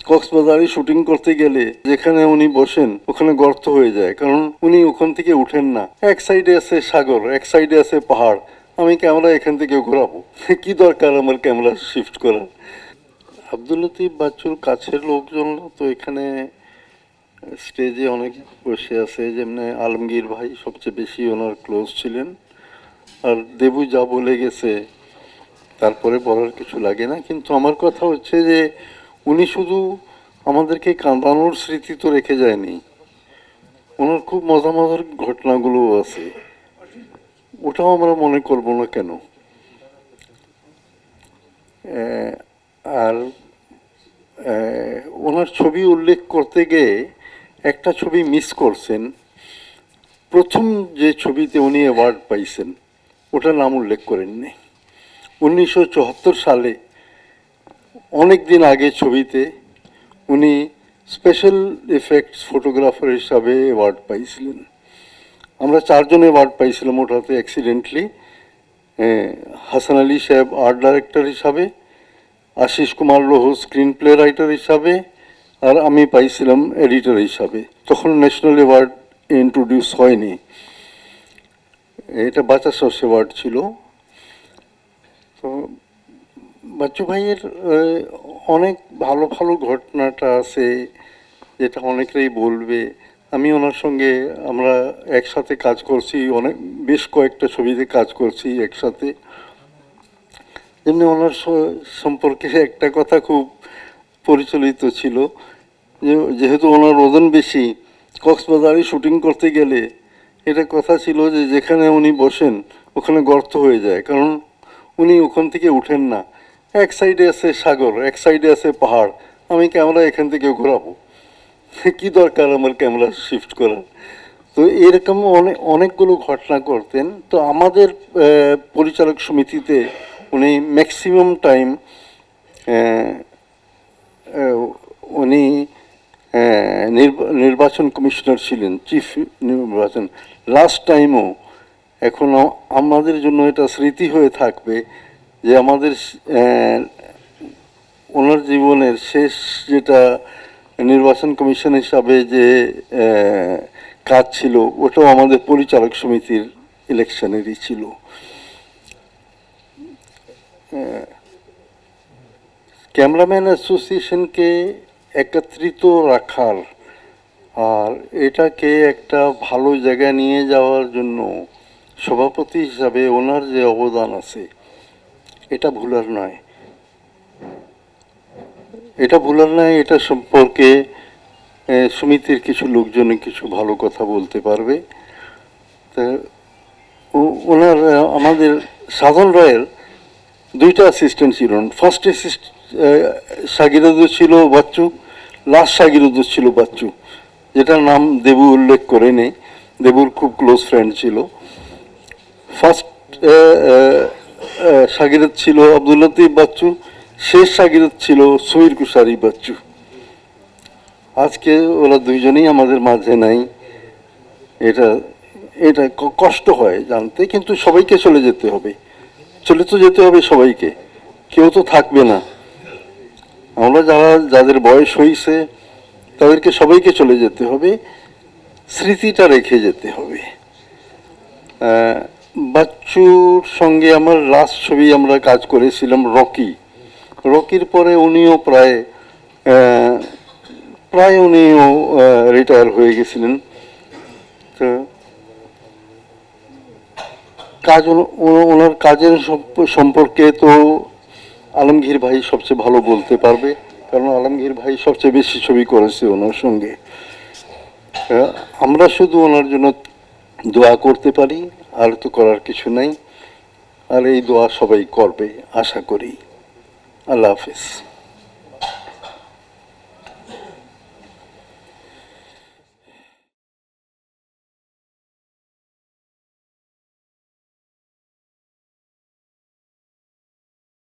কক্সবাজারে শুটিং করতে গেলে যেখানে উনি বসেন ওখানে গর্ত হয়ে যায়, কারণ উনি ওখান থেকে উঠেন না। এক সাইডে আছে সাগর, এক সাইডে আছে পাহাড়, আমি ক্যামেরা এখান থেকে ঘোরাবো, কি দরকার আমার ক্যামেরা শিফট করার। আব্দুল লতিফ বাচ্চুর কাছের লোকজন তো এখানে স্টেজে অনেক বসে আছে, যেমনি আলমগীর ভাই সবচেয়ে বেশি ওনার ক্লোজ ছিলেন। আর দেবু যা বলে গেছে তারপরে বলার কিছু লাগে না। কিন্তু আমার কথা হচ্ছে যে উনি শুধু আমাদেরকে কাঁদানোর স্মৃতি তো রেখে যায়নি, ওনার খুব মজার মজার ঘটনাগুলো আছে, ওটাও আমরা মনে করব না কেন? আর ওনার ছবি উল্লেখ করতে গিয়ে একটা ছবি মিস করছেন। প্রথম যে ছবিতে উনি অ্যাওয়ার্ড পাইছেন ওটার নাম উল্লেখ করেননি। 1974 সালে অনেক দিন আগে ছবিতে উনি স্পেশাল এফেক্টস ফটোগ্রাফার হিসাবে অ্যাওয়ার্ড পাইছিলেন। আমরা 4 জন অ্যাওয়ার্ড পাইছিলাম ওটাতে অ্যাক্সিডেন্টলি। হাসান আলী সাহেব আর্ট ডাইরেক্টর হিসাবে, Ashis Kumar Loh screenplay writer হিসাবে, আর আমি পাইছিলাম এডিটর হিসাবে। তখন ন্যাশনাল অ্যাওয়ার্ড ইন্ট্রোডিউস হয়নি, এটা বাচ্চা সস অ্যাওয়ার্ড ছিল। তো বাচ্চু ভাইয়ের অনেক ভালো ভালো ঘটনাটা আছে যেটা অনেকেই বলবে। আমি ওনার সঙ্গে আমরা একসাথে কাজ করছি, বেশ কয়েকটা ছবিতে কাজ করছি একসাথে। যেমনি ওনার সম্পর্কে একটা কথা খুব পরিচালিত ছিল, যেহেতু ওনার ওজন বেশি, কক্সবাজারে শুটিং করতে গেলে এটা কথা ছিল যে যেখানে উনি বসেন ওখানে গর্ত হয়ে যায়, কারণ উনি ওখান থেকে উঠেন না। এক সাইডে আছে সাগর, এক সাইডে আছে পাহাড়, আমি ক্যামেরা এখান থেকে ঘোরাবো, কি দরকার আমার ক্যামেরা শিফট করার? তো এরকম অনেকগুলো ঘটনা করতেন। তো আমাদের পরিচালক সমিতিতে উনি ম্যাক্সিমাম টাইম উনি নির্বাচন কমিশনার ছিলেন, চিফ নির্বাচন। লাস্ট টাইমও এখনও আমাদের জন্য এটা স্মৃতি হয়ে থাকবে যে আমাদের ওনার জীবনের শেষ যেটা নির্বাচন কমিশন হিসাবে যে কাজ ছিল ওটাও আমাদের পরিচালক সমিতির ইলেকশনেরই ছিল। ক্যামেরাম্যান অ্যাসোসিয়েশনকে একত্রিত রাখার আর এটাকে একটা ভালো জায়গায় নিয়ে যাওয়ার জন্য সভাপতি হিসাবে ওনার যে অবদান আছে এটা ভুলার নয়, এটা সম্পর্কে সমিতির কিছু লোকজন কিছু ভালো কথা বলতে পারবে। তা ওনার আমাদের সাধন রায়ের 2টা অ্যাসিস্ট্যান্ট ছিলেন। ফার্স্ট সাগিরদ ছিল বাচ্চু, লাস্ট সাগিরদ ছিল বাচ্চু, যেটার নাম দেবু উল্লেখ করে নেই, দেবুর খুব ক্লোজ ফ্রেন্ড ছিল। ফার্স্ট সাগিরদ ছিল আব্দুল লতিফ বাচ্চু, শেষ সাগিরদ ছিল সমীর কুশারি বাচ্চু। আজকে ওরা দুইজনেই আমাদের মাঝে নাই, এটা এটা কষ্ট হয় জানতে, কিন্তু সবাইকে চলে যেতে হবে, চলে তো যেতে হবে সবাইকে, কেউ তো থাকবে না। আমরা যাদের বয়স হয়েছে তাদেরকে সবাইকে চলে যেতে হবে, স্মৃতিটা রেখে যেতে হবে। বাচ্চুর সঙ্গে আমার লাস্ট ছবি আমরা কাজ করেছিলাম রকির পরে উনিও প্রায় উনিও রিটায়ার হয়ে গেছিলেন। তো ওনার কাজের সম্পর্কে তো আলমগীর ভাই সবচেয়ে ভালো বলতে পারবে, কারণ আলমগীর ভাই সবচেয়ে বেশি ছবি করেছে ওনার সঙ্গে। আমরা শুধু ওনার জন্য দোয়া করতে পারি, আর তো করার কিছু নাই। আর এই দোয়া সবাই করবে আশা করি। আল্লাহ হাফেজ।